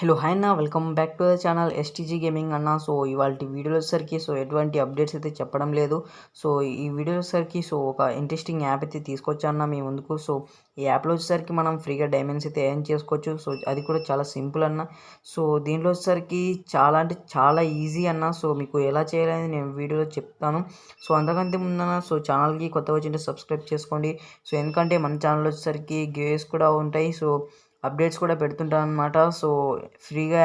Hello hi అన్న, welcome back to the channel STG gaming అన్న. So ఇవాళ వీడియోలో వచ్చేసరికి ఎటువంటి అప్డేట్స్ అయితే చెప్పడం లేదు. సో ఈ వీడియో వచ్చేసరికి ఒక ఇంట్రెస్టింగ్ యాప్ అయితే తీసుకొచ్చాను మీ ముందుకు. సో ఈ యాప్లో వచ్చేసరికి మనం ఫ్రీగా డైమండ్స్ అయితే ఎర్న్ చేసుకోవచ్చు. సో అది కూడా చాలా సింపుల్ అన్న. సో దీంట్లో వచ్చేసరికి చాలా అంటే చాలా ఈజీ అన్న. సో మీకు ఎలా చేయాలని నేను వీడియోలో చెప్తాను. సో అంతకంటే ముందన్న ఛానల్కి కొత్త వచ్చింటే సబ్స్క్రైబ్ చేసుకోండి. సో ఎందుకంటే మన ఛానల్ వచ్చేసరికి గివేస్ కూడా ఉంటాయి. సో అప్డేట్స్ కూడా పెడుతుంటాను అనమాట. సో ఫ్రీగా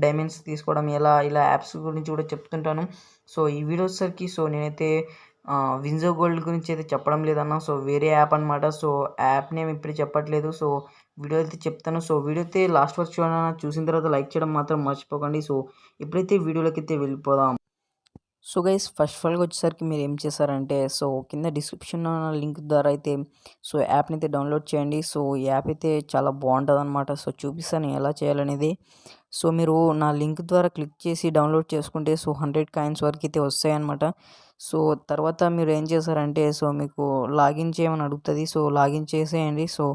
డైమండ్స్ తీసుకోవడం ఎలా, ఇలా యాప్స్ గురించి కూడా చెప్తుంటాను. సో ఈ వీడియో వచ్చేసరికి నేనైతే విన్జో గోల్డ్ గురించి అయితే చెప్పడం లేదన్న. సో వేరే యాప్ అనమాట. సో యాప్ నేమ్ ఇప్పుడు చెప్పట్లేదు. సో వీడియో అయితే చెప్తాను. సో వీడియో అయితే లాస్ట్ వరకు చూడాలన్నా, చూసిన తర్వాత లైక్ చేయడం మాత్రం మర్చిపోకండి. సో ఇప్పుడైతే వీడియోలోకి అయితే వెళ్ళిపోదాం. సో గైస్, ఫస్ట్ ఆఫ్ ఆల్గా వచ్చేసరికి మీరు ఏం చేస్తారంటే కింద డిస్క్రిప్షన్లో లింక్ ద్వారా అయితే యాప్ని అయితే డౌన్లోడ్ చేయండి. సో ఈ యాప్ అయితే చాలా బాగుంటుంది అనమాట. సో చూపిస్తాను ఎలా చేయాలనేది. సో మీరు నా లింక్ ద్వారా క్లిక్ చేసి డౌన్లోడ్ చేసుకుంటే 100 కాయిన్స్ వరకు అయితే వస్తాయన్నమాట. సో తర్వాత మీరు ఏం చేస్తారంటే మీకు లాగిన్ చేయమని అడుగుతుంది. సో లాగిన్ చేసేయండి. సో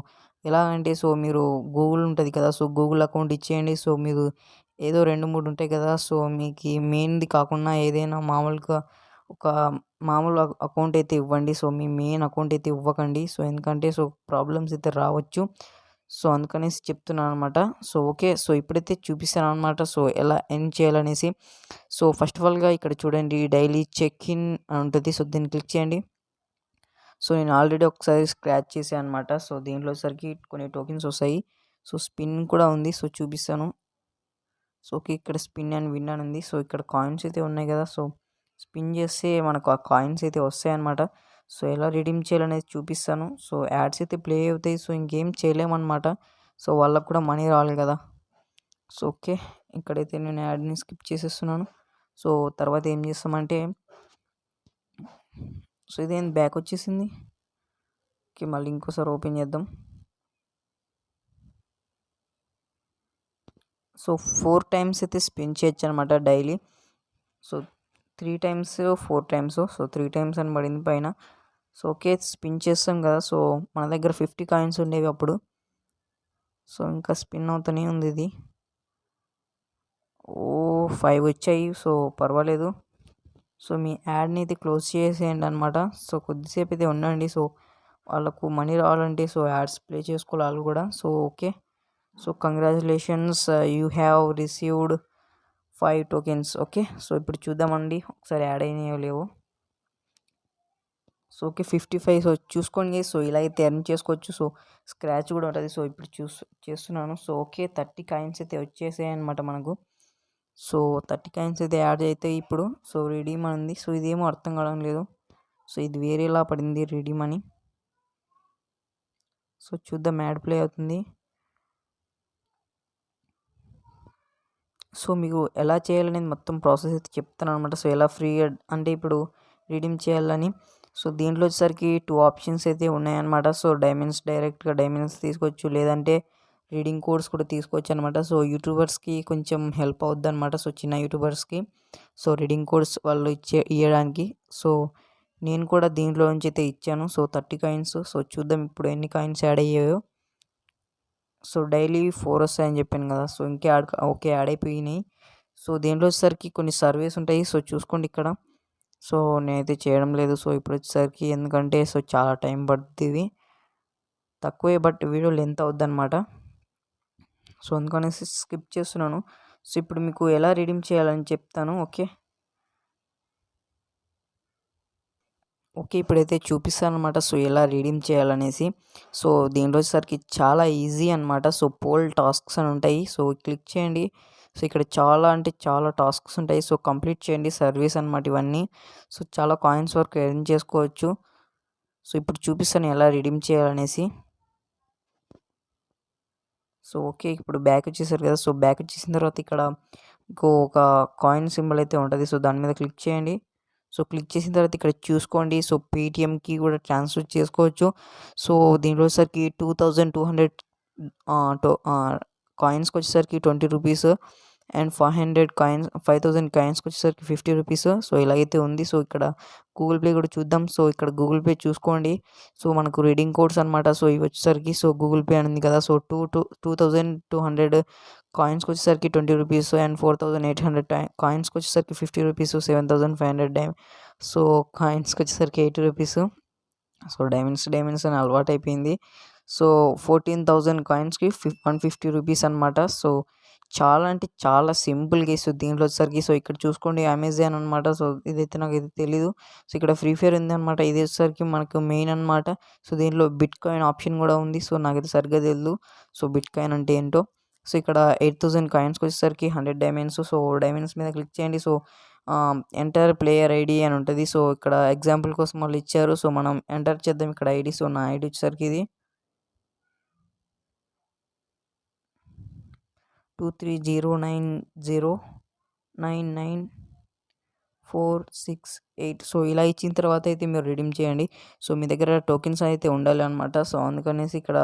ఎలా అంటే మీరు గూగుల్ ఉంటుంది కదా, సో గూగుల్ అకౌంట్ ఇచ్చేయండి. సో మీరు ఏదో 2, 3 ఉంటాయి కదా. సో మీకు మెయిన్ది కాకుండా ఏదైనా మామూలుగా ఒక మామూలు అకౌంట్ అయితే ఇవ్వండి. సో మీ మెయిన్ అకౌంట్ అయితే ఇవ్వకండి. సో ఎందుకంటే ప్రాబ్లమ్స్ అయితే రావచ్చు. సో అందుకనేసి చెప్తున్నాను అనమాట. సో ఓకే, సో ఇప్పుడైతే చూపిస్తాను అనమాట. సో ఎలా ఎర్న్ చేయాలనేసి. సో ఫస్ట్ ఆఫ్ ఆల్గా ఇక్కడ చూడండి, డైలీ చెక్ ఇన్ అని ఉంటుంది. సో దీన్ని క్లిక్ చేయండి. సో నేను ఆల్రెడీ ఒకసారి స్క్రాచ్ చేశాను అనమాట. సో దీంట్లో సరికి కొన్ని టోకెన్స్ వస్తాయి. సో స్పిన్ కూడా ఉంది. సో చూపిస్తాను. సో ఓకే, ఇక్కడ స్పిన్ అండ్ విన్ అని ఉంది. సో ఇక్కడ కాయిన్స్ అయితే ఉన్నాయి కదా. సో స్పిన్ చేస్తే మనకు ఆ కాయిన్స్ అయితే వస్తాయన్నమాట. సో ఎలా రిడీమ్ చేయాలనేది చూపిస్తాను. సో యాడ్స్ అయితే ప్లే అవుతాయి. సో ఇంకేం చేయలేమన్నమాట. సో వాళ్ళకు కూడా మనీ రావాలి కదా. సో ఓకే, ఇక్కడైతే నేను యాడ్ని స్కిప్ చేసేస్తున్నాను. సో తర్వాత ఏం చేస్తామంటే ఇదేం బ్యాక్ వచ్చేసింది. ఓకే, మళ్ళీ ఇంకోసారి ఓపెన్ చేద్దాం. సో 4 టైమ్స్ అయితే స్పిన్ చేయొచ్చు అనమాట daily. So 3 times 4 times. So 3 times అని పడింది పైన. సో ఓకే, స్పిన్ చేస్తాం కదా. సో మన దగ్గర 50 కాయిన్స్ ఉండేవి అప్పుడు. సో ఇంకా స్పిన్ అవుతూనే ఉంది ఇది. 5 వచ్చాయి. సో పర్వాలేదు. సో మీ యాడ్ని అయితే క్లోజ్ చేసేయండి అనమాట. సో కొద్దిసేపు అయితే ఉండండి. సో వాళ్ళకు మనీ రావాలంటే యాడ్స్ ప్లే చేసుకోవాలి వాళ్ళు కూడా. So okay, so congratulations, you have received 5 tokens. Okay, so ఇప్పుడు చూద్దామండి ఒకసారి యాడ్ అయినాయో లేవో. So okay, 55. సో చూసుకోండి. సో ఇలా అయితే ఎర్న్ చేసుకోవచ్చు. సో స్క్రాచ్ కూడా ఉంటుంది. సో ఇప్పుడు చేస్తున్నాను. సో ఓకే, 30 కాయిన్స్ అయితే వచ్చేసాయి అనమాట మనకు. సో 30 కాయిన్స్ అయితే యాడ్ అయితే ఇప్పుడు. సో రిడీమ్ అని ఉంది. సో ఇదేమో అర్థం కావడం లేదు. సో ఇది వేరేలా పడింది రిడీమ్ అని. సో చూద్దాం, యాడ్ ప్లే అవుతుంది. సో మీకు ఎలా చేయాలనేది మొత్తం ప్రాసెస్ అయితే చెప్తాను అనమాట. సో ఎలా ఫ్రీ అంటే ఇప్పుడు రిడీమ్ చేయాలని. సో దీంట్లో వచ్చేసరికి 2 ఆప్షన్స్ అయితే ఉన్నాయన్నమాట. సో డైరెక్ట్గా డైమండ్స్ తీసుకోవచ్చు, లేదంటే రీడింగ్ కోడ్స్ కూడా తీసుకోవచ్చు అనమాట. సో యూట్యూబర్స్కి కొంచెం హెల్ప్ అవుద్ది అనమాట. సో చిన్న యూట్యూబర్స్కి సో రీడింగ్ కోడ్స్ వాళ్ళు ఇవ్వడానికి. సో నేను కూడా దీంట్లో నుంచి అయితే ఇచ్చాను. So 30 coins. సో చూద్దాం ఇప్పుడు ఎన్ని కాయిన్స్ యాడ్ అయ్యాయో. సో డైలీ 4 వస్తాయని చెప్పాను కదా. సో ఇంకా ఓకే, యాడ్ అయిపోయినాయి. సో దీంట్లో వచ్చేసరికి కొన్ని సర్వేస్ ఉంటాయి. సో చూసుకోండి ఇక్కడ. సో నేనైతే చేయడం లేదు. సో ఇప్పుడు వచ్చేసరికి ఎందుకంటే చాలా టైం పడుతుంది, తక్కువే, బట్ వీడియో లెంత్ అవుద్దన్నమాట. సో అందుకనేసి స్కిప్ చేస్తున్నాను. సో ఇప్పుడు మీకు ఎలా రిడీమ్ చేయాలని చెప్తాను. ఓకే ఓకే, ఇప్పుడైతే చూపిస్తాను అనమాట. సో ఎలా రిడీమ్ చేయాలనేసి. సో దీంట్లో వచ్చేసరికి చాలా ఈజీ అనమాట. సో పోల్ టాస్క్స్ అని ఉంటాయి. సో క్లిక్ చేయండి. సో ఇక్కడ చాలా అంటే చాలా టాస్క్స్ ఉంటాయి. సో కంప్లీట్ చేయండి. సర్వీస్ అనమాట ఇవన్నీ. సో చాలా కాయిన్స్ వరకు ఎర్న్ చేసుకోవచ్చు. సో ఇప్పుడు చూపిస్తాను ఎలా రిడీమ్ చేయాలనేసి. సో ఓకే, ఇప్పుడు బ్యాక్ వచ్చేసారు కదా. సో బ్యాక్ వచ్చేసిన తర్వాత ఇక్కడ ఒక కాయిన్ సింబల్ అయితే ఉంటుంది. సో దాని మీద క్లిక్ చేయండి. సో క్లిక్ చేసిన తర్వాత ఇక్కడ చూసుకోండి. సో పేటిఎంకి కూడా ట్రాన్స్ఫర్ చేసుకోవచ్చు. సో దీంట్లో వచ్చేసరికి 2200 కాయిన్స్కి వచ్చేసరికి 20 రూపీస్, అండ్ 5000 కాయిన్స్కి వచ్చేసరికి 50 రూపీస్. సో ఇలాగైతే ఉంది. సో ఇక్కడ గూగుల్ పే కూడా చూద్దాం. సో ఇక్కడ గూగుల్ పే చూసుకోండి. సో మనకు రీడింగ్ కోడ్స్ అనమాట. సో ఇవి వచ్చేసరికి గూగుల్ పే అని ఉంది కదా. సో 2200 కాయిన్స్కి వచ్చేసరికి 20 రూపీస్ అండ్ 4800 కాయిన్స్కి వచ్చేసరికి 50 రూపీస్, 7500 సో కాయిన్స్కి వచ్చేసరికి 80 రూపీస్. సో డైమండ్స్ అని అలవాటు అయిపోయింది. సో 14,000 కాయిన్స్కి 150 రూపీస్ అనమాట. సో చాలా అంటే చాలా సింపుల్గా ఇస్తుంది దీంట్లో వచ్చేసరికి. సో ఇక్కడ చూసుకోండి అమెజాన్ అనమాట. సో ఇదైతే నాకు ఇది తెలీదు. సో ఇక్కడ ఫ్రీ ఫైర్ ఉంది అనమాట. ఇది వచ్చేసరికి మనకు మెయిన్ అనమాట. సో దీంట్లో బిట్ కాయిన్ ఆప్షన్ కూడా ఉంది. సో నాకైతే సరిగ్గా తెలియదు సో బిట్ కాయిన్ అంటే ఏంటో. సో ఇక్కడ 8000 కాయిన్స్కి వచ్చేసరికి 100 డైమండ్స్. సో డైమండ్స్ మీద క్లిక్ చేయండి. సో ఎంటర్ ప్లేయర్ ఐడి అని ఉంటుంది. సో ఇక్కడ ఎగ్జాంపుల్ కోసం వాళ్ళు ఇచ్చారు. సో మనం ఎంటర్ చేద్దాం ఇక్కడ ఐడి. సో నా ఐడి వచ్చేసరికి ఇది 2309099468. సో ఇలా ఇచ్చిన తర్వాత అయితే మీరు రిడీమ్ చేయండి. సో మీ దగ్గర టోకెన్స్ అయితే ఉండాలి అనమాట. సో అందుకనేసి ఇక్కడ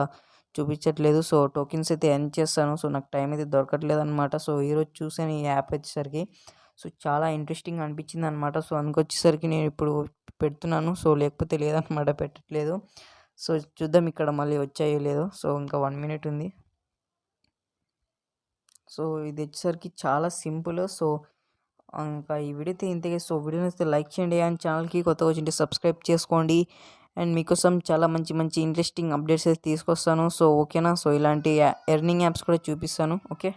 చూపించట్లేదు. సో టోకెన్స్ అయితే ఎర్న్ చేస్తాను. సో నాకు టైం అయితే దొరకట్లేదు అనమాట. సో ఈరోజు చూసాను ఈ యాప్ వచ్చేసరికి. సో చాలా ఇంట్రెస్టింగ్ అనిపించింది అనమాట. సో అందుకొచ్చేసరికి నేను ఇప్పుడు పెడుతున్నాను. సో లేకపోతే లేదనమాట, పెట్టట్లేదు. సో చూద్దాం ఇక్కడ మళ్ళీ వచ్చాయో లేదో. సో ఇంకా 1 మినిట్ ఉంది. సో ఇది వచ్చేసరికి చాలా సింపుల్. సో ఇంకా ఈ వీడియో అయితే ఇంతే. సో వీడియోని అయితే లైక్ చేయండి అండ్ ఛానల్కి కొత్తగా వచ్చింటే సబ్స్క్రైబ్ చేసుకోండి. అండ్ మీకోసం చాలా మంచి మంచి ఇంట్రెస్టింగ్ అప్డేట్స్ అయితే తీసుకొస్తాను. సో ఓకేనా. సో ఇలాంటి ఎర్నింగ్ యాప్స్ కూడా చూపిస్తాను. ఓకే.